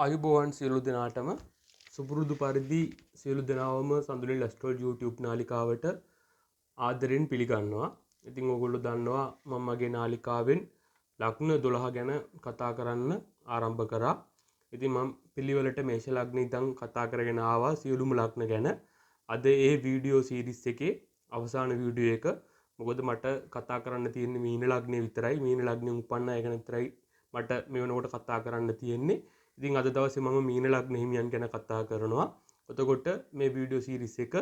ආයුබෝවන් සියලු දෙනාටම සුපුරුදු පරිදි සියලු දෙනාවම සඳුනිල් ඇස්ට්‍රෝලජි YouTube නාලිකාවට ආදරෙන් පිළිගන්නවා. ඉතින් ඔයගොල්ලෝ දන්නවා මම මගේ නාලිකාවෙන් ලග්න 12 ගැන කතා කරන්න ආරම්භ කරා. ඉතින් මම පිළිවෙලට මේෂ ලග්න ඉඳන් කතා කරගෙන ආවා සියලුම ලග්න ගැන. අද ඒ වීඩියෝ සීරීස් එකේ අවසාන වීඩියෝ එක. මොකද මට කතා කරන්න තියෙන්නේ මීන ලග්නේ විතරයි. මීන ලග්නේ උපන්න අය ගැන විතරයි මට මේ වෙනකොට කතා කරන්න තියෙන්නේ. ඉතින් අද දවසේ මම මීන ලග්න හිමියන් ගැන කතා කරනවා. එතකොට මේ වීඩියෝ සීරීස් එක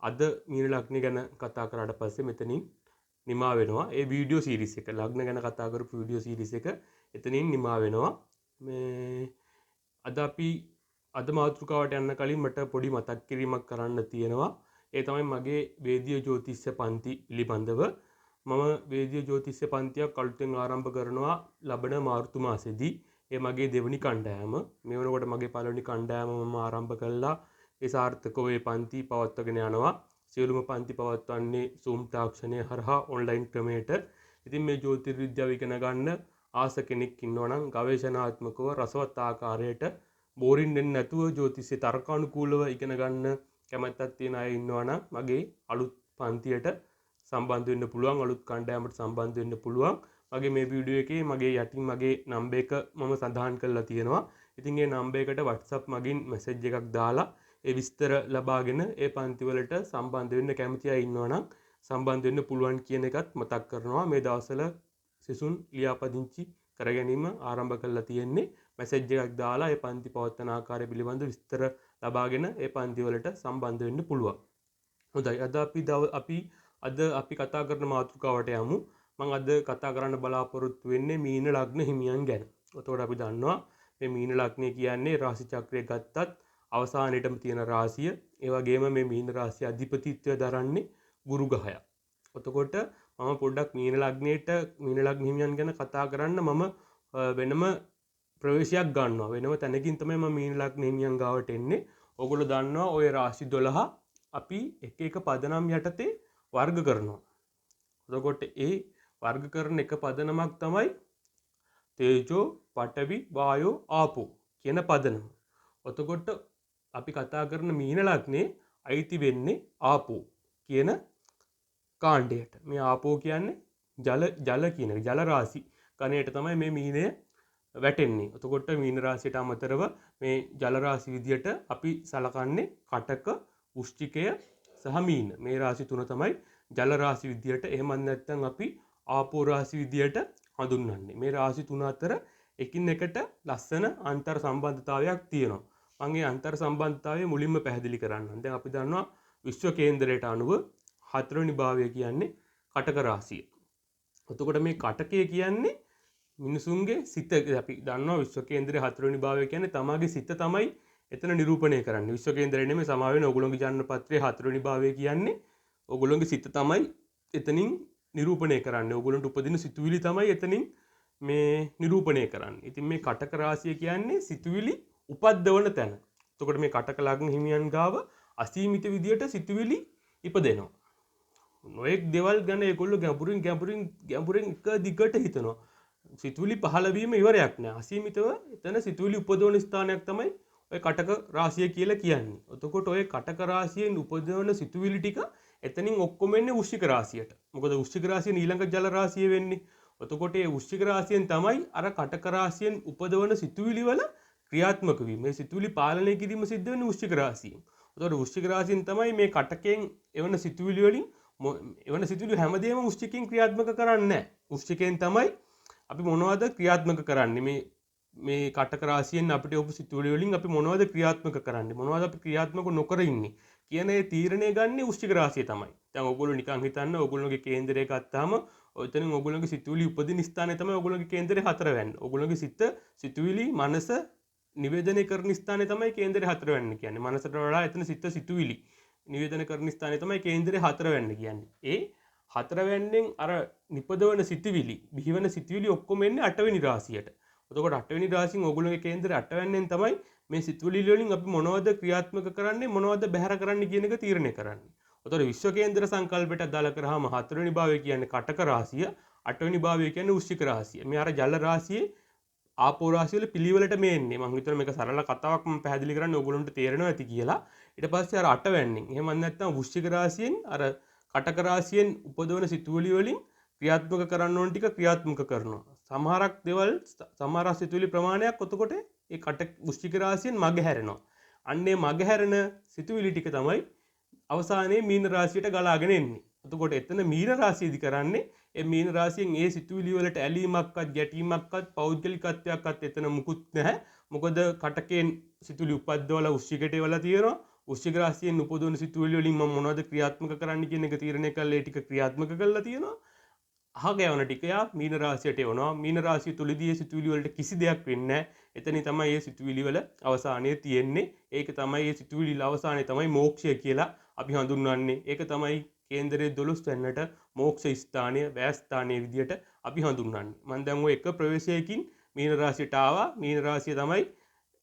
අද මීන ලග්න ගැන කතා කරාට පස්සේ මෙතනින් නිමා වෙනවා. ඒ වීඩියෝ සීරීස් එක ලග්න ගැන කතා කරපු වීඩියෝ සීරීස් එක එතනින් නිමා වෙනවා. මේ අද මාතෘකාවට යන්න කලින් මට පොඩි මතක් කිරීමක් කරන්න තියෙනවා. ඒ තමයි මගේ වේදීය ජ්‍යොතිෂ පන්ති පිළිබඳව. මම වේදීය ජ්‍යොතිෂ පන්තියක් අලුතෙන් ආරම්භ කරනවා ලබන මාර්තු මාසෙදී. ඒ මගේ දෙවනි කණ්ඩායම. මේ වෙනකොට මගේ පළවෙනි කණ්ඩායම මම ආරම්භ කළා. ඒ සාර්ථකව මේ පන්ති පවත්වාගෙන යනවා. සියලුම පන්ති පවත්වන්නේ Zoom තාක්ෂණය හරහා ඔන්ලයින් ක්‍රමයට. ඉතින් මේ ජ්‍යොතිර්විද්‍යාව ඉගෙන ගන්න ආස කෙනෙක් ඉන්නවා නම් ගවේෂණාත්මකව රසවත් ආකාරයට බෝරින් වෙන්නේ නැතුව ජ්‍යොතිෂයේ තර්කානුකූලව ඉගෙන ගන්න කැමැත්තක් තියෙන අය ඉන්නවා නම් මගේ අලුත් පන්තියට සම්බන්ධ වෙන්න පුළුවන්. අලුත් කණ්ඩායමට සම්බන්ධ වෙන්න පුළුවන්. මගේ මේ වීඩියෝ එකේ මගේ යටින් මගේ නම්බර් එක මම සඳහන් කරලා තියෙනවා. ඉතින් ඒ නම්බර් එකට WhatsApp මගින් මැසේජ් එකක් දාලා ඒ විස්තර ලබාගෙන ඒ පන්ති වලට සම්බන්ධ වෙන්න කැමති අය ඉන්නවා නම් සම්බන්ධ වෙන්න පුළුවන් කියන එකත් මතක් කරනවා. මේ දවස්වල සිසුන් ලියාපදිංචි කර ගැනීම ආරම්භ කරලා තියෙන්නේ. මැසේජ් එකක් දාලා ඒ පන්ති පවත්වන ආකාරය පිළිබඳ විස්තර ලබාගෙන ඒ පන්ති වලට සම්බන්ධ වෙන්න පුළුවන්. හොඳයි. අද අපි කතා කරන මාතෘකාවට යමු. මම අද කතා කරන්න බලාපොරොත්තු වෙන්නේ මීන ලග්න හිමියන් ගැන. එතකොට අපි දන්නවා මේ මීන ලග්නය කියන්නේ රාශි චක්‍රය ගත්තත් අවසානයේටම තියෙන රාශිය. ඒ වගේම මේ මීන රාශිය අධිපතිත්වය දරන්නේ ගුරු ග්‍රහයා. එතකොට මම පොඩ්ඩක් මීන ලග්න හිමියන් ගැන කතා කරන්න මම වෙනම ප්‍රවේශයක් ගන්නවා. වෙනම තැනකින් තමයි මම මීන ලග්න හිමියන් ගාවට එන්නේ. ඔයගොල්ලෝ දන්නවා ওই රාශි 12 අපි එක එක පදනම් යටතේ වර්ග කරනවා. එතකොට ඒ වර්ග කරන එක පදනමක් තමයි තේජෝ, පඨවි, වායෝ, ආපෝ කියන පදනම. එතකොට අපි කතා කරන මීන ලග්නේ අයිති වෙන්නේ ආපෝ කියන කාණ්ඩයට. මේ ආපෝ කියන්නේ ජල කියන ජල රාශි කණයට තමයි මේ මීනය වැටෙන්නේ. එතකොට මීන රාශියට අමතරව මේ ජල රාශි විදියට අපි සලකන්නේ කටක, වෘශ්චිකය සහ මීන. මේ රාශි තුන තමයි ජල රාශි විදියට. එහෙමත් නැත්නම් අපි ආපෝ රාශි විදියට හඳුන්වන්නේ. මේ රාශි තුන අතර එකින් එකට ලස්සන අන්තර් සම්බන්ධතාවයක් තියෙනවා. මම මේ අන්තර් සම්බන්ධතාවය මුලින්ම පැහැදිලි කරන්නම්. දැන් අපි දන්නවා විශ්ව කේන්දරයට අනුව හතරවෙනි භාවය කියන්නේ කටක රාශිය. එතකොට මේ කටකය කියන්නේ මිනිසුන්ගේ සිත. අපි දන්නවා විශ්ව කේන්දරයේ හතරවෙනි භාවය කියන්නේ තමාගේ සිත තමයි එතන නිරූපණය කරන්නේ. විශ්ව කේන්දරය නෙමෙයි සමා වෙන ඔයගොල්ලෝගේ ජන්ම පත්‍රයේ හතරවෙනි භාවය කියන්නේ ඔයගොල්ලෝගේ සිත තමයි එතනින් නිරූපණය කරන්නේ. ඔයගොල්ලන්ට උපදින සිතුවිලි තමයි එතනින් මේ නිරූපණය කරන්නේ. ඉතින් මේ කටක රාශිය කියන්නේ සිතුවිලි උපද්දවන තැන. එතකොට මේ කටක ලග්න හිමියන් ගාව අසීමිත විදියට සිතුවිලි ඉපදෙනවා. නොඑක් දේවල් ගැන ඒගොල්ලෝ ගැඹුරින් එක දිගට හිතනවා. සිතුවිලි පහළ වීම ඉවරයක් නෑ. අසීමිතව එතන සිතුවිලි උපදවන ස්ථානයක් තමයි ඔය කටක රාශිය කියලා කියන්නේ. එතකොට ඔය කටක රාශියෙන් උපදවන සිතුවිලි ටික එතනින් ඔක්කොම එන්නේ වෘශ්චික රාශියට. මොකද වෘශ්චික රාශිය ඊළඟ ජල රාශිය වෙන්නේ. එතකොට මේ වෘශ්චික රාශියෙන් තමයි අර කටක රාශියෙන් උපදවන සිතුවිලි වල ක්‍රියාත්මක වීම. මේ සිතුවිලි පාලනය කිරීම සිද්ධ වෙන්නේ වෘශ්චික රාශියෙන්. එතකොට වෘශ්චික රාශියෙන් තමයි මේ කටකෙන් එවන සිතුවිලි වලින් එවන සිතුවිලි හැමදේම වෘශ්චිකෙන් ක්‍රියාත්මක කරන්නේ නැහැ. වෘශ්චිකෙන් තමයි අපි මොනවද ක්‍රියාත්මක කරන්නේ. මේ කටක රාශියෙන් අපිට ඔබ සිතුවිලි වලින් අපි මොනවද ක්‍රියාත්මක කරන්නේ, මොනවද අපි ක්‍රියාත්මක නොකර ඉන්නේ කියන ඒ තීරණය ගන්න වෘශ්චික රාශිය තමයි. දැන් ඔයගොල්ලෝ නිකන් හිතන්න ඔයගොල්ලෝගේ කේන්දරය ගත්තාම ඔතනින් ඔයගොල්ලෝගේ සිතුවිලි උපදින ස්ථානය තමයි ඔයගොල්ලෝගේ කේන්දරේ 4 වෙන්නේ. ඔයගොල්ලෝගේ සිතුවිලි මනස නිවේදනය කරන ස්ථානය තමයි කේන්දරේ 4 වෙන්නේ කියන්නේ. මනසට වඩා එතන සිතුවිලි නිවේදනය කරන ස්ථානය තමයි කේන්දරේ 4 වෙන්නේ කියන්නේ. ඒ 4 වෙන්නෙන් අර නිපදවන සිතුවිලි, බිහිවන සිතුවිලි ඔක්කොම එන්නේ 8 වෙනි රාශියට. එතකොට 8 වෙනි රාශියෙන් ඔයගොල්ලෝගේ කේන්දරේ 8 වෙන්නෙන් තමයි මේ සිතුවිලි වලින් අපි මොනවද ක්‍රියාත්මක කරන්නේ, මොනවද බැහැර කරන්නේ කියන එක තීරණය කරන්නේ. එතකොට විශ්ව කේන්දර සංකල්පයට අදාළ කරාම 4 වෙනි භාවය කියන්නේ කටක රාශිය, 8 වෙනි භාවය කියන්නේ වෘශ්චික රාශිය. මේ අර ජල රාශියේ ආපෝ රාශිය වල පිළිවෙලට මේ එන්නේ. මම හිතනවා මේක සරල කතාවක් මම පැහැදිලි කරන්න ඕගොල්ලන්ට තේරෙනවා ඇති කියලා. ඊට පස්සේ අර 8 වැන්නෙන්. එහෙම නැත්නම් වෘශ්චික රාශියෙන් අර කටක රාශියෙන් උපදවන සිතුවිලි වලින් ක්‍රියාත්මක කරන්න ඕන ටික ක්‍රියාත්මක කරනවා. සමහරක් දේවල් සමහර සිතුවිලි ප්‍රමාණයක් එතකොට ඒ වෘශ්චික රාශියෙන් මග හැරෙනවා. අන්නේ මග හැරෙන සිතුවිලි ටික තමයි අවසානයේ මීන රාශියට ගලාගෙන එන්නේ. එතකොට එතන මීන රාශියදි කරන්නේ ඒ මීන රාශියෙන් ඒ සිතුවිලි වලට ඇලීමක්වත් ගැටීමක්වත් පෞද්ගලිකත්වයක්වත් එතන මුකුත් නැහැ. මොකද කටකෙන් සිතුවිලි උපද්දවලා වෘශ්චිකයට වෙලා තියෙනවා. වෘශ්චික රාශියෙන් උපදවන සිතුවිලි වලින් මම මොනවද ක්‍රියාත්මක කරන්න කියන එක තීරණය කරලා ඒ ටික ක්‍රියාත්මක කරලා තියෙනවා. අහගයවන ටික යා මීන රාශියට එවනවා. මීන රාශිය තුලදී ඒ සිතුවිලි වලට කිසි දෙයක් වෙන්නේ නැහැ. එතනින් තමයි මේ සිතුවිලි වල අවසානයේ තියෙන්නේ. ඒක තමයි මේ සිතුවිලි වල අවසානයේ තමයි මෝක්ෂය කියලා අපි හඳුන්වන්නේ. ඒක තමයි කේන්දරයේ 12 වෙන්නට මෝක්ෂ ස්ථානය, වැය ස්ථානයේ විදියට අපි හඳුන්වන්නේ. මම දැන් ඔය එක ප්‍රවේශයකින් මීන රාශියට ආවා. මීන රාශිය තමයි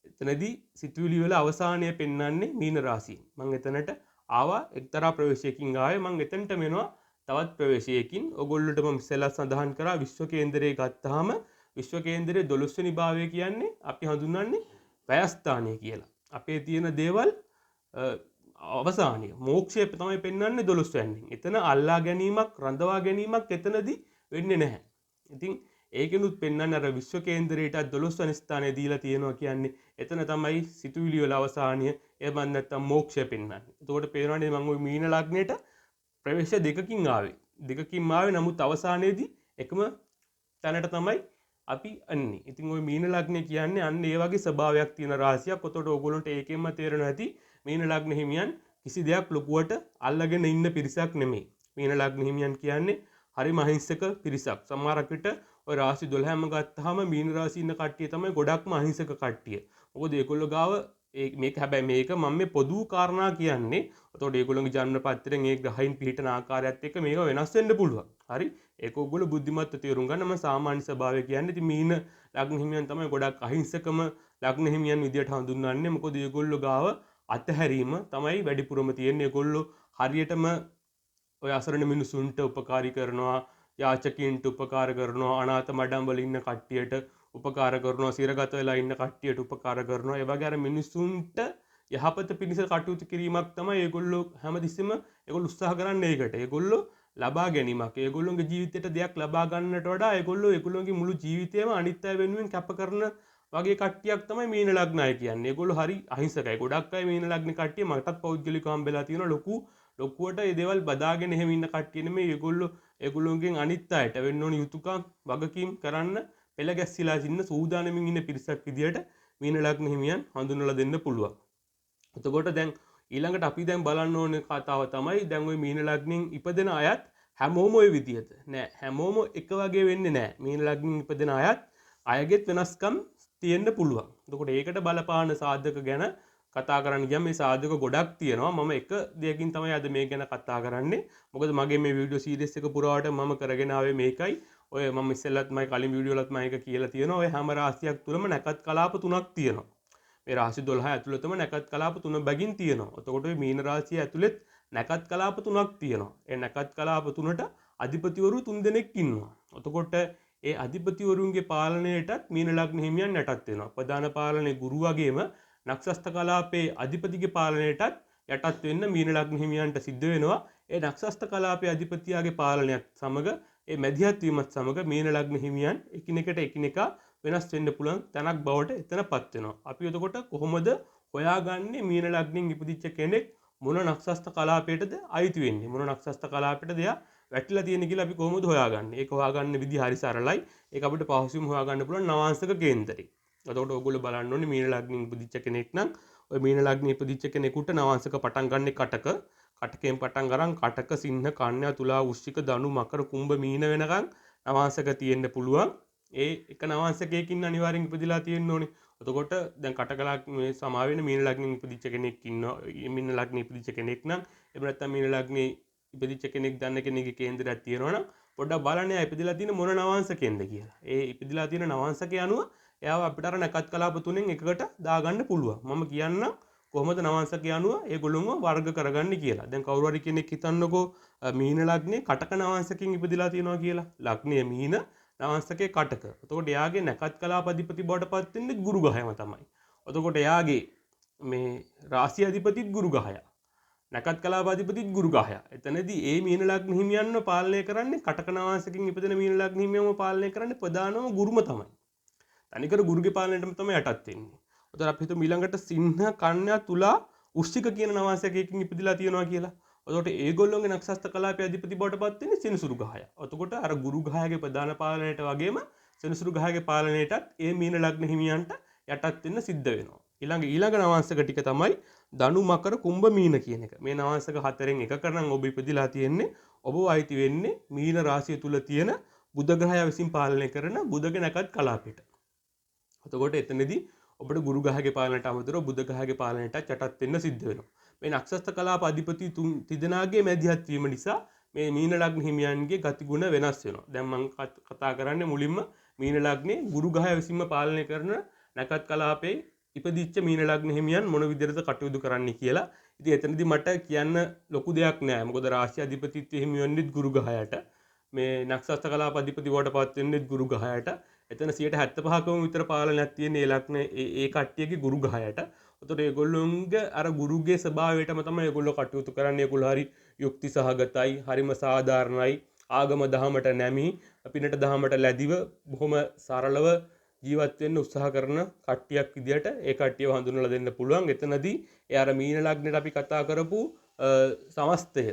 එතනදී සිතුවිලි වල අවසානය පෙන්වන්නේ මීන රාශියෙන්. මම එතනට ආවා එක්තරා ප්‍රවේශයකින් ආවේ. මම එතනට මෙනවා තවත් ප්‍රවේශයකින්. ඔයගොල්ලන්ට මම ඉස්සෙල්ලා සඳහන් කරා විශ්ව කේන්දරයේ ගත්තාම විශ්ව කේන්දරයේ 12 වෙනි භාවය කියන්නේ අපි හඳුන්වන්නේ වැය ස්ථානය කියලා. අපේ තියෙන දේවල් අවසානය මෝක්ෂය තමයි පෙන්වන්නේ 12 වෙනින්. එතන අල්ලා ගැනීමක් රඳවා ගැනීමක් එතනදී වෙන්නේ නැහැ. ඉතින් ඒකෙනුත් පෙන්වන්නේ අර විශ්ව කේන්දරයට 12 වෙනි ස්ථානය දීලා තියෙනවා කියන්නේ එතන තමයි සිතුවිලි වල අවසානය එහෙම නැත්නම් මෝක්ෂය පෙන්වන්නේ. එතකොට පේනවනේ මම ওই මීන ලග්නෙට ප්‍රවේශ දෙකකින් ආවේ. දෙකකින් ආවේ නමුත් අවසානයේදී එකම තැනට තමයි අපි අන්නේ. ඉතින් ওই මීන ලග්නේ කියන්නේ අන්න ඒ වගේ ස්වභාවයක් තියෙන රාශියක්. ඔතකොට ඕගොල්ලන්ට ඒකෙන්ම තේරෙනවා ඇති මීන ලග්න හිමියන් කිසි දෙයක් ලොකුවට අල්ලගෙන ඉන්න පිරිසක් නෙමෙයි. මීන ලග්න හිමියන් කියන්නේ හරිම අහිංසක පිරිසක්. සමහරක් විට ඔය රාශි 12ම ගත්තාම මීන රාශියේ ඉන්න කට්ටිය තමයි ගොඩක්ම අහිංසක කට්ටිය. මොකද ඒගොල්ලෝ ගාව මේක හැබැයි මේක මම මේ පොදු කාරණා කියන්නේ. එතකොට ඒගොල්ලෝගේ ජන්ම පත්‍රයෙන් ඒ ග්‍රහයින් පිහිටන ආකාරයත් එක්ක මේක වෙනස් වෙන්න පුළුවන්. හරි? ඒක ඔයගොල්ලෝ බුද්ධිමත්ව තේරුම් ගන්න. මම සාමාන්‍ය ස්වභාවය කියන්නේ ඉතින් මීන ලග්න හිමියන් තමයි ගොඩක් අහිංසකම ලග්න හිමියන් විදියට හඳුන්වන්නේ. මොකද ඒගොල්ලෝ ගාව අතහැරීම තමයි වැඩිපුරම තියෙන්නේ. ඒගොල්ලෝ හරියටම ඔය අසරණ මිනිසුන්ට උපකාරී කරනවා, යාචකීන්ට උපකාර කරනවා, අනාථ මඩම් වල ඉන්න කට්ටියට උපකාර කරනවා, සිරගත වෙලා ඉන්න කට්ටියට උපකාර කරනවා. ඒ වගේ අර මිනිසුන්ට යහපත පිණිස කටයුතු කිරීමක් තමයි ඒගොල්ලෝ හැමතිස්සෙම ඒගොල්ලෝ උත්සාහ කරන්නේ ඒකට. ඒගොල්ලෝ ලබා ගැනීමක්. ඒගොල්ලෝගේ ජීවිතයට දෙයක් ලබා ගන්නට වඩා ඒගොල්ලෝගේ මුළු ජීවිතේම අනිත් අය වෙනුවෙන් කැප කරන වගේ කට්ටියක් තමයි මීන ලග්න අය කියන්නේ. ඒගොල්ලෝ හරි අහිංසකයි. ගොඩක් අය මීන ලග්න කට්ටිය මටත් පෞද්ගලිකව හම්බෙලා තියෙන ලොකුවට මේ දේවල් බදාගෙන එහෙම ඉන්න කට්ටිය නෙමෙයි. ඒගොල්ලෝගෙන් අනිත් අයට වෙන්න ඕන යුතුයකම් වගකීම් කරන්න පෙළ ගැස්සිලා ඉන්න සූදානමින් ඉන්න පිරිසක් විදියට මීන ලග්න හිමියන් හඳුන්වලා දෙන්න පුළුවන්. එතකොට දැන් ඊළඟට අපි දැන් බලන්න ඕනේ කතාව තමයි දැන් ওই මීන ලග්නෙන් ඉපදෙන අයත් හැමෝම ওই විදියට නෑ. හැමෝම එක වගේ වෙන්නේ නෑ. මීන ලග්නෙන් ඉපදෙන අයගෙත් වෙනස්කම් තියෙන්න පුළුවන්. එතකොට ඒකට බලපාන සාධක ගැන කතා කරන්න ගියම මේ සාධක ගොඩක් තියෙනවා. මම එක දෙයකින් තමයි අද මේ ගැන කතා කරන්නේ. මොකද මගේ මේ වීඩියෝ සීරීස් එක පුරාවට මම කරගෙන ආවේ මේකයි. ඔය මම ඉස්සෙල්ලත් මම කලින් වීඩියෝ වලත් මම ඒක කියලා තියෙනවා. ඔය හැම රාශියක් තුලම නැකත් කලාප 3ක් තියෙනවා. මේ රාශි 12 ඇතුළතම නැකත් කලාප 3 බැගින් තියෙනවා. එතකොට මේ මීන රාශිය ඇතුළෙත් නැකත් කලාප 3ක් තියෙනවා. ඒ නැකත් කලාප 3ට අධිපතිවරු 3 දෙනෙක් ඉන්නවා. එතකොට ඒ අධිපතිවරුන්ගේ පාලනයටත් මීන ලග්න හිමියන් යටත් වෙනවා. ප්‍රධාන පාලනේ ගුරු වගේම නක්ෂත්‍ර කලාපයේ අධිපතිගේ පාලනයටත් යටත් වෙන්න මීන ලග්න හිමියන්ට සිද්ධ වෙනවා. ඒ නක්ෂත්‍ර කලාපයේ අධිපතියාගේ පාලනයත් සමග ඒ මැදිහත් වීමත් සමග මීන ලග්න හිමියන් එකිනෙකා වෙනස් වෙන්න පුළුවන් තැනක් බවට එතනපත් වෙනවා. අපි එතකොට කොහොමද හොයාගන්නේ මීන ලග්නෙන් ඉපදිච්ච කෙනෙක් මොන නක්ෂත්‍ර කලාපයටද අයිති වෙන්නේ? මොන නක්ෂත්‍ර කලාපයටද එයා වැටිලා තියෙන්නේ කියලා අපි කොහොමද හොයාගන්නේ? ඒක හොයාගන්න විදිහ හරි සරලයි. ඒක අපිට පහසුවෙන් හොයාගන්න පුළුවන් නවාංශක කේන්දරේ. එතකොට ඔයගොල්ලෝ බලන්න ඕනේ මීන ලග්නෙන් ඉපදිච්ච කෙනෙක් නම් ඔය මීන ලග්නෙ ඉපදිච්ච කෙනෙකුට නවාංශක පටන් ගන්න කටකෙන් පටන් ගන්න කටක සිංහ කන්‍යා තුලා වෘශ්චික ධනු මකර කුම්භ මීන වෙනකන් නවාංශක තියෙන්න පුළුවන්. ඒ එක නවාංශකයකින් අනිවාර්යෙන් ඉපදිලා තියෙන්න ඕනේ. එතකොට දැන් කටකලක් මේ සමා වෙන මීන ලග්නෙන් ඉපදිච්ච කෙනෙක් ඉන්නවා. මීන ලග්නෙ ඉපදිච්ච කෙනෙක් නම් එහෙම නැත්නම් මීන ලග්නෙ ඉපදිච්ච කෙනෙක් දන්න කෙනෙක්ගේ කේන්දරයක් තියෙනවා නම් පොඩ්ඩක් බලන්න එයා ඉපදිලා තියෙන මොන නවාංශකෙන්ද කියලා. ඒ ඉපදිලා තියෙන නවාංශකය අනුව එයාව අපිට අර නැකත් කලාප තුනෙන් එකකට දාගන්න පුළුවන්. මම කියන්නම් කොහොමද නවාංශකය අනුව ඒගොල්ලොන්ව වර්ග කරගන්නේ කියලා. දැන් කවුරු හරි කෙනෙක් හිතන්නකෝ මීන ලග්නේ කටක නවාංශකෙන් ඉපදිලා තියෙනවා කියලා. ලග්නය මීන නවාංශකයේ කටක. එතකොට එයාගේ නැකත් කලාප අධිපති බවට පත් වෙන්නේ ගුරු ග්‍රහයම තමයි. එතකොට එයාගේ මේ රාශි අධිපතිත් ගුරු ග්‍රහය. නැකත් කලාප අධිපතිත් ගුරු ග්‍රහය. එතනදී ඒ මීන ලග්න හිමියන්ව පාලනය කරන්නේ කටක නවාංශකකින් ඉපදෙන මීන ලග්න හිමියන්ව පාලනය කරන්නේ ප්‍රධානම ගුරුම තමයි. තනිකර ගුරුගේ පාලනයටම තමයි යටත් වෙන්නේ. එතකොට අපි හිතමු ඊළඟට සිංහ කන්‍යා තුලා වෘශ්චික කියන නවාංශකයකින් ඉපදිලා තියෙනවා කියලා. එතකොට ඒගොල්ලෝගේ නක්ෂත්‍ර කලාපයේ අධිපති බවට පත් වෙන්නේ සෙනසුරු ග්‍රහය. එතකොට අර ගුරු ග්‍රහයගේ ප්‍රධාන පාලනයට වගේම සෙනසුරු ග්‍රහයගේ පාලනයටත් ඒ මීන ලග්න හිමියන්ට යටත් වෙන්න සිද්ධ වෙනවා. ඊළඟ නවාංශක ටික තමයි ධනු මකර කුම්භ මීන කියන එක. මේ නවාංශක හතරෙන් එකක නම් ඔබ ඉපදිලා තියෙන්නේ. ඔබ අයිති වෙන්නේ මීන රාශිය තුල තියෙන බුධ ග්‍රහය විසින් පාලනය කරන බුධගේ නැකත් කලාපයට. එතකොට එතනදී ඔබට ගුරු ග්‍රහගේ පාලනයට අමතරව බුධ ග්‍රහගේ පාලනයටත් යටත් වෙන්න සිද්ධ වෙනවා. මේ නක්ෂත්‍ර කලාප අධිපති තිදෙනාගේ මැදිහත් වීම නිසා මේ මීන ලග්න හිමියන්ගේ ගතිගුණ වෙනස් වෙනවා. දැන් මම කතා කරන්නේ මුලින්ම මීන ලග්නේ ගුරු ග්‍රහය විසින්ම පාලනය කරන නැකත් කලාපේ ඉපදිච්ච මීන ලග්න හිමියන් මොන විදිහටද කටයුතු කරන්නේ කියලා. ඉතින් එතනදී මට කියන්න ලොකු දෙයක් නෑ. මොකද රාශි අධිපතිත්වයේ හිමි වෙන්නේ ගුරු ග්‍රහයට. මේ නක්ෂත්‍ර කලාප අධිපති බවට පත් වෙන්නේ ගුරු ග්‍රහයට. එතන 75%කම විතර පාලනයක් තියෙන ඒ ලග්න ඒ කට්ටියගේ ගුරු ග්‍රහයට. එතකොට ඒගොල්ලොන්ගේ අර ගුරුගේ ස්වභාවයටම තමයි ඒගොල්ලෝ කටයුතු කරන්නේ. ඒගොල්ලෝ හරි යුක්ති සහගතයි, හරිම සාධාරණයි, ආගම දහමට නැමී, පිනට දහමට ලැබිව බොහොම සරලව ජීවත් වෙන්න උත්සාහ කරන කට්ටියක් විදියට ඒ කට්ටියව හඳුන්වලා දෙන්න පුළුවන්. එතනදී ඒ අර මීන ලග්නෙට අපි කතා කරපු සමස්තය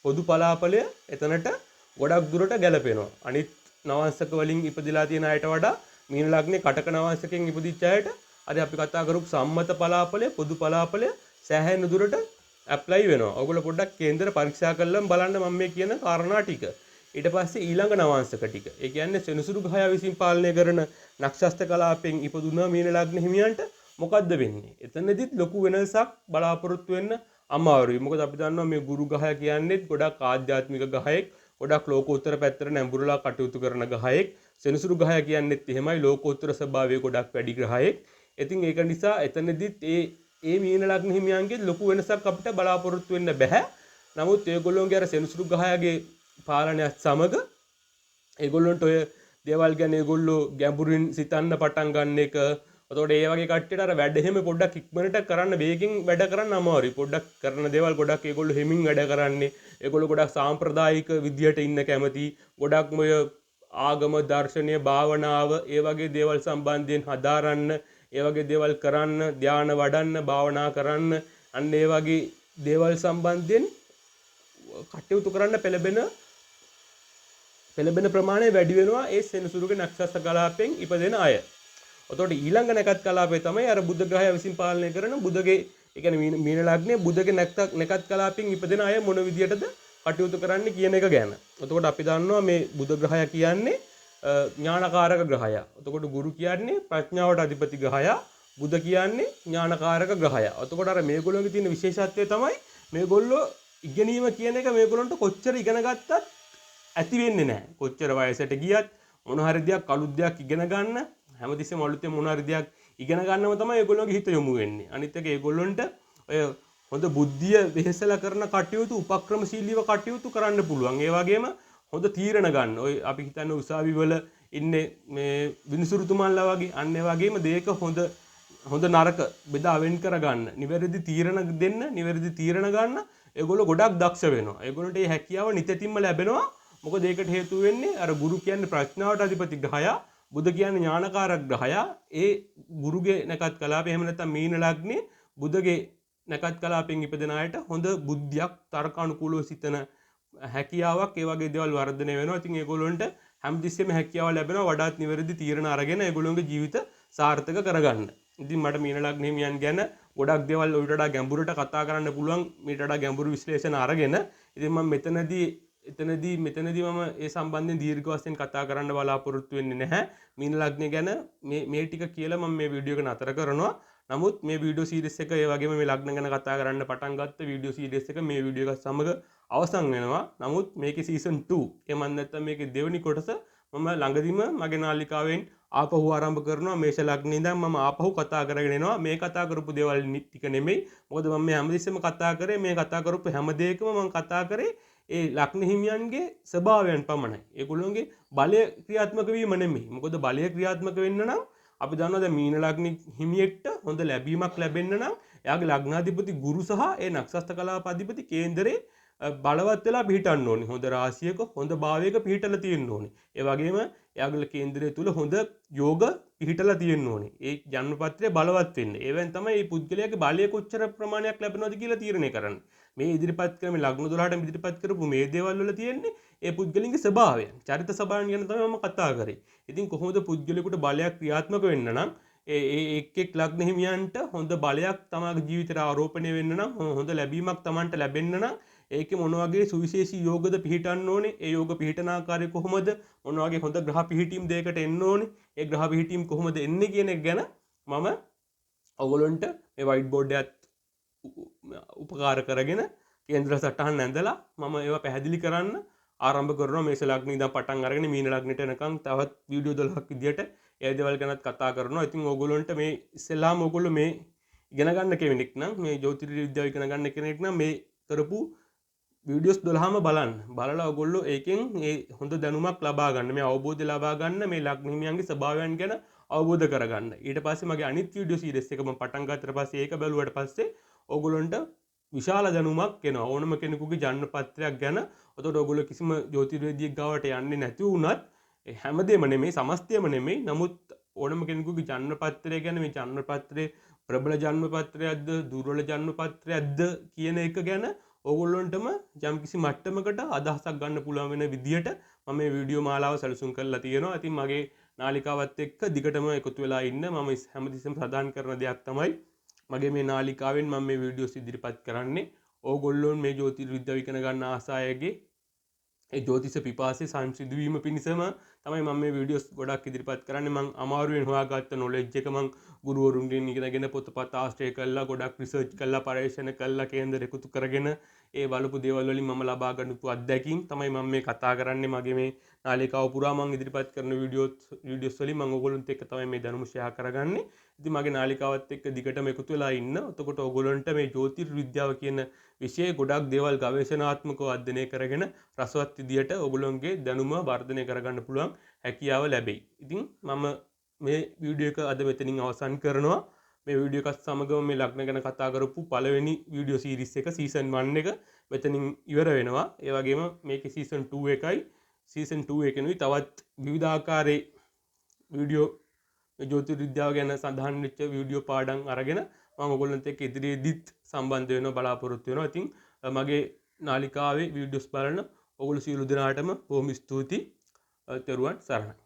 පොදු පලාපලය එතනට ගොඩක් දුරට ගැලපෙනවා. අනිත් නවාංශක වලින් ඉපදිලා තියෙන අයට වඩා මීන ලග්නේ කටක නවාංශකෙන් ඉපදිච්ච අයට අද අපි කතා කරපු සම්මත පලාපලය පොදු පලාපලය සෑහෙන දුරට ඇප්ලයි වෙනවා. ඔයගොල්ලෝ පොඩ්ඩක් කේන්දර පරීක්ෂා කරලා බලන්න මම මේ කියන කාරණා ටික. ඊට පස්සේ ඊළඟ නවාංශක ටික. ඒ කියන්නේ සෙනසුරු ග්‍රහය විසින් පාලනය කරන නක්ෂත්‍ර කලාපෙන් ඉපදුන මීන ලග්න හිමියන්ට මොකද්ද වෙන්නේ? එතනදිත් ලොකු වෙනසක් බලාපොරොත්තු වෙන්න අමාරුයි. මොකද අපි දන්නවා මේ ගුරු ග්‍රහය කියන්නේ ගොඩක් ආධ්‍යාත්මික ග්‍රහයෙක්, ගොඩක් ලෝකෝත්තර පැත්තට නැඹුරුලා කටයුතු කරන ග්‍රහයෙක්. සෙනසුරු ග්‍රහය කියන්නේත් එහෙමයි, ලෝකෝත්තර ස්වභාවය ගොඩක් වැඩි ග්‍රහයෙක්. ඉතින් ඒක නිසා එතනදිත් ඒ මීන ලග්න හිමියන්ගේ ලොකු වෙනසක් අපිට බලාපොරොත්තු වෙන්න බෑ. නමුත් ඒගොල්ලෝගේ අර සෙනසුරු ග්‍රහයගේ පාලනයත් සමග ඒගොල්ලොන්ට ඔය දේවල් ගැන ඒගොල්ලෝ ගැඹුරින් සිතන්න පටන් ගන්න එක. එතකොට ඒ වගේ කට්ටියට අර වැඩ හැම පොඩ්ඩක් ඉක්මනට කරන්න වේගෙන් වැඩ කරන්න අමාරුයි. පොඩ්ඩක් කරන දේවල් ගොඩක් ඒගොල්ලෝ හිමින් වැඩ කරන්නේ. ඒගොල්ලෝ ගොඩක් සාම්ප්‍රදායික විදියට ඉන්න කැමති. ගොඩක්ම ඔය ආගම, දර්ශනීය, භාවනාව ඒ වගේ දේවල් සම්බන්ධයෙන් හදාරන්න, ඒ වගේ දේවල් කරන්න, ධාන වඩන්න, භාවනා කරන්න, අන්න ඒ වගේ දේවල් සම්බන්ධයෙන් කටයුතු කරන්න පෙළඹෙන ප්‍රමාණය වැඩි වෙනවා ඒ සෙනසුරුගේ නක්ෂත්‍ර කලාපෙන් ඉපදෙන අය. එතකොට ඊළඟ නැකත් කලාපය තමයි අර බුධ ග්‍රහය විසින් පාලනය කරන බුධගේ, ඒ කියන්නේ මීන ලග්නේ බුධගේ නැකත් කලාපෙන් ඉපදෙන අය මොන විදියටද කටයුතු කරන්න කියන එක ගැන. එතකොට අපි දන්නවා මේ බුධ ග්‍රහය කියන්නේ ඥානකාරක ග්‍රහය. එතකොට ගුරු කියන්නේ ප්‍රඥාවට අධිපති ග්‍රහය, බුධ කියන්නේ ඥානකාරක ග්‍රහය. එතකොට අර මේගොල්ලෝගේ තියෙන විශේෂත්වය තමයි මේගොල්ලෝ ඉගෙනීම කියන එක මේගොල්ලන්ට කොච්චර ඉගෙන ගත්තත් ඇති වෙන්නේ නැහැ. කොච්චර වයසට ගියත් මොන හරි දෙයක් අලුත් දෙයක් ඉගෙන ගන්න හැමතිස්සෙම අලුතෙන් මොන හරි දෙයක් ඉගෙන ගන්නම තමයි ඒගොල්ලෝගේ හිත යොමු වෙන්නේ. අනිත් එක ඒගොල්ලන්ට ඔය හොඳ බුද්ධිය වෙහෙසලා කරන කටයුතු, උපක්‍රමශීලීව කටයුතු කරන්න පුළුවන්. ඒ වගේම හොඳ තීරණ ගන්න. ඔය අපි හිතන්නේ උසාවි වල ඉන්නේ මේ විනිසුරුතුමන්ලා වගේ. අන්න ඒ වගේම දෙයක හොඳ නරක බෙදා වෙන් කරගන්න, නිවැරදි තීරණ දෙන්න, නිවැරදි තීරණ ගන්න ඒගොල්ලෝ ගොඩක් දක්ෂ වෙනවා. ඒගොල්ලන්ට මේ හැකියාව නිතින්ම ලැබෙනවා. මොකද ඒකට හේතුව වෙන්නේ අර ගුරු කියන්නේ ප්‍රඥාවට අධිපති ග්‍රහය, බුධ කියන්නේ ඥානකාරක ග්‍රහය. ඒ ගුරුගේ නැකත් කලාපේ එහෙම නැත්නම් මීන ලග්නේ බුධගේ නැකත් කලාපෙන් ඉපදෙන අයට හොඳ බුද්ධියක්, තර්කානුකූලව සිතන හැකියාවක්, ඒ වගේ දේවල් වර්ධනය වෙනවා. ඉතින් ඒගොල්ලන්ට හැමතිස්සෙම හැකියාව ලැබෙනවා වඩාත් නිවැරදි තීරණ අරගෙන ඒගොල්ලෝගේ ජීවිත සාර්ථක කරගන්න. ඉතින් මට මීන ලග්න හිමියන් ගැන ගොඩක් දේවල් ඔයිට වඩා ගැඹුරට කතා කරන්න පුළුවන්, මීට වඩා ගැඹුරු විශ්ලේෂණ අරගෙන. ඉතින් මම මෙතනදී මම ඒ සම්බන්ධයෙන් දීර්ඝ වශයෙන් කතා කරන්න බලාපොරොත්තු වෙන්නේ නැහැ. මීන ලග්නය ගැන මේ ටික කියලා මම මේ වීඩියෝ එක නතර කරනවා. නමුත් මේ වීඩියෝ සීරීස් එක ඒ වගේම මේ ලග්න ගැන කතා කරන්න පටන් ගත්ත වීඩියෝ සීරීස් එක මේ වීඩියෝ එකත් සමග අවසන් වෙනවා. නමුත් මේකේ සීසන් 2 එහෙම නැත්නම් මේකේ දෙවෙනි කොටස මම ළඟදිම මගේ නාලිකාවෙන් ආපහු ආරම්භ කරනවා. මේෂ ලග්නේ ඉඳන් මම ආපහු කතා කරගෙන එනවා. මේ කතා කරපු දේවල් ටික නෙමෙයි. මොකද මම මේ හැමදෙස්සෙම කතා කරේ මේ කතා කරපු හැම දෙයකම මම කතා කරේ ඒ ලග්න හිමියන්ගේ ස්වභාවයන් පමණයි. ඒගොල්ලොන්ගේ බලය ක්‍රියාත්මක වීම නෙමෙයි. මොකද බලය ක්‍රියාත්මක වෙන්න නම් අපි දන්නවා දැන් මීන ලග්න හිමියෙක්ට හොඳ ලැබීමක් ලැබෙන්න නම් එයාගේ ලග්නාධිපති ගුරු සහ ඒ නක්ෂත්‍ර කලාප අධිපති කේන්දරේ බලවත් වෙලා පිහිටන්න ඕනේ. හොඳ රාශියක හොඳ භාවයක පිහිටලා තියෙන්න ඕනේ. ඒ වගේම එයාගේ කේන්දරය තුල හොඳ යෝග පිහිටලා තියෙන්න ඕනේ. ඒ ජන්මපත්‍රය බලවත් වෙන්න. ඒවෙන් තමයි මේ පුද්ගලයාගේ බලය කොච්චර ප්‍රමාණයක් ලැබෙනවද කියලා තීරණය කරන්නේ. මේ ඉදිරිපත් කරන මේ ලග්න 12ට ඉදිරිපත් කරපු මේ දේවල් වල තියෙන්නේ ඒ පුද්ගලින්ගේ ස්වභාවයන්. චරිත ස්වභාවයන් ගැන තමයි මම කතා කරේ. ඉතින් කොහොමද පුද්ගලයෙකුට බලයක් ක්‍රියාත්මක වෙන්න නම් එක් ලග්න හිමියන්ට හොඳ බලයක් තමගේ ජීවිතයට ආරෝපණය වෙන්න නම් හොඳ ලැබීමක් Tamanට ලැබෙන්න නම් ඒකේ මොන වගේ සුවිශේෂී යෝගද පිහිටන්න ඕනේ? ඒ යෝග පිහිටන ආකාරය කොහොමද? මොන වගේ හොඳ ග්‍රහ පිහිටීම් දෙයකට එන්න ඕනේ? ඒ ග්‍රහ පිහිටීම් කොහොමද එන්නේ කියන එක ගැන මම ඔයගොල්ලන්ට මේ වයිට් බෝඩ් එකත් උපකාර කරගෙන කේන්ද්‍ර සටහන් ඇඳලා මම ඒවා පැහැදිලි කරන්න ආරම්භ කරනවා. මේෂ ලග්න ඉඳන් පටන් අරගෙන මීන ලග්නට එනකන් තවත් වීඩියෝ 12ක් විදියට ඒ දේවල් ගැනත් කතා කරනවා. ඉතින් ඔයගොල්ලන්ට මේ ඉස්සෙල්ලාම ඔයගොල්ලෝ මේ ඉගෙන ගන්න කෙනෙක් නම් මේ ජ්‍යොතිර්ය විද්‍යාව ඉගෙන ගන්න කෙනෙක් නම් මේ කරපු වීඩියෝස් 12ම බලන්න. බලලා ඔයගොල්ලෝ ඒකෙන් මේ හොඳ දැනුමක් ලබා ගන්න, මේ අවබෝධය ලබා ගන්න, මේ ලග්න හිමියන්ගේ ස්වභාවයන් ගැන අවබෝධ කරගන්න. ඊට පස්සේ මගේ අනිත් වීඩියෝ සීරීස් එක මම පටන් ගත්තට පස්සේ ඒක බැලුවට පස්සේ ඔයගොල්ලන්ට විශාල දැනුමක් එනවා. ඕනම කෙනෙකුගේ ජන්මපත්‍රයක් ගැන. එතකොට ඔයගොල්ලෝ කිසිම ජ්‍යොතිර්වේදියෙක් ගාවට යන්නේ නැති වුණත් හැමදේම නෙමෙයි, සමස්තයම නෙමෙයි. නමුත් ඕනම කෙනෙකුගේ ජන්මපත්‍රය ගැන, මේ ජන්මපත්‍රයේ ප්‍රබල ජන්මපත්‍රයක්ද දුර්වල ජන්මපත්‍රයක්ද කියන එක ගැන ඔයගොල්ලන්ටම යම්කිසි මට්ටමකට අදහසක් ගන්න පුළුවන් වෙන විදියට මම මේ වීඩියෝ මාලාව සැලසුම් කරලා තියෙනවා. ඉතින් මගේ නාලිකාවත් එක්ක දිගටම එකතු වෙලා ඉන්න. මම හැමතිස්සෙම ප්‍රදාන් කරන දෙයක් තමයි මගේ මේ නාලිකාවෙන් මම මේ වීඩියෝස් ඉදිරිපත් කරන්නේ. ඕගොල්ලොන් මේ ජ්‍යොතිර්විද්‍යාව ඉගෙන ගන්න ආසායගේ ඒ ජ්‍යොතිෂ පිපාසය සංසිඳ වීම පිණිසම තමයි මම මේ වීඩියෝස් ගොඩක් ඉදිරිපත් කරන්නේ. මම අමාරුවෙන් හොයාගත්ත නොලෙජ් එක මම ගුරුවරුන්ගෙන් ඉගෙනගෙන පොතපත ආශ්‍රය කළා, ගොඩක් රිසර්ච් කළා, පරීක්ෂණ කළා, කේන්දර එකතු කරගෙන ඒ බලපු දේවල් වලින් මම ලබා ගන්නපු අත්දැකීම් තමයි මම මේ කතා කරන්නේ. මගේ මේ නාලිකාව පුරා මම ඉදිරිපත් කරන වීඩියෝස් වලින් මම ඔයගොල්ලන්ත් එක්ක තමයි මේ දැනුම ෂෙයා කරගන්නේ. ඉතින් මගේ නාලිකාවත් එක්ක දිගටම එකතු වෙලා ඉන්න. එතකොට ඔයගොල්ලන්ට මේ ජ්‍යොතිර්විද්‍යාව කියන විෂය ගොඩක් දේවල් ගවේෂණාත්මකව අධ්‍යයනය කරගෙන රසවත් විදියට ඔයගොල්ලන්ගේ දැනුම වර්ධනය කරගන්න පුළුවන් හැකියාව ලැබෙයි. ඉතින් මම මේ වීඩියෝ එක අද මෙතනින් අවසන් කරනවා. මේ වීඩියෝ එකත් සමගම මේ ලග්න ගැන කතා කරපු පළවෙනි වීඩියෝ සීරීස් එක සීසන් 1 එක මෙතනින් ඉවර වෙනවා. ඒ වගේම මේකේ සීසන් 2 එකයි සීසන් 2 එකෙනුයි තවත් විවිධාකාරයේ වීඩියෝ ජ්‍යොතිර්විද්‍යාව ගැන සඳහන් වෙච්ච වීඩියෝ පාඩම් අරගෙන මම ඔයගොල්ලන්ත් එක්ක ඉදිරියේදීත් සම්බන්ධ වෙනවා, බලාපොරොත්තු වෙනවා. ඉතින් මගේ නාලිකාවේ වීඩියෝස් බලන ඔයගොල්ලෝ සියලු දෙනාටම බොහොම ස්තුතියි. තෙරුවන් සරණයි.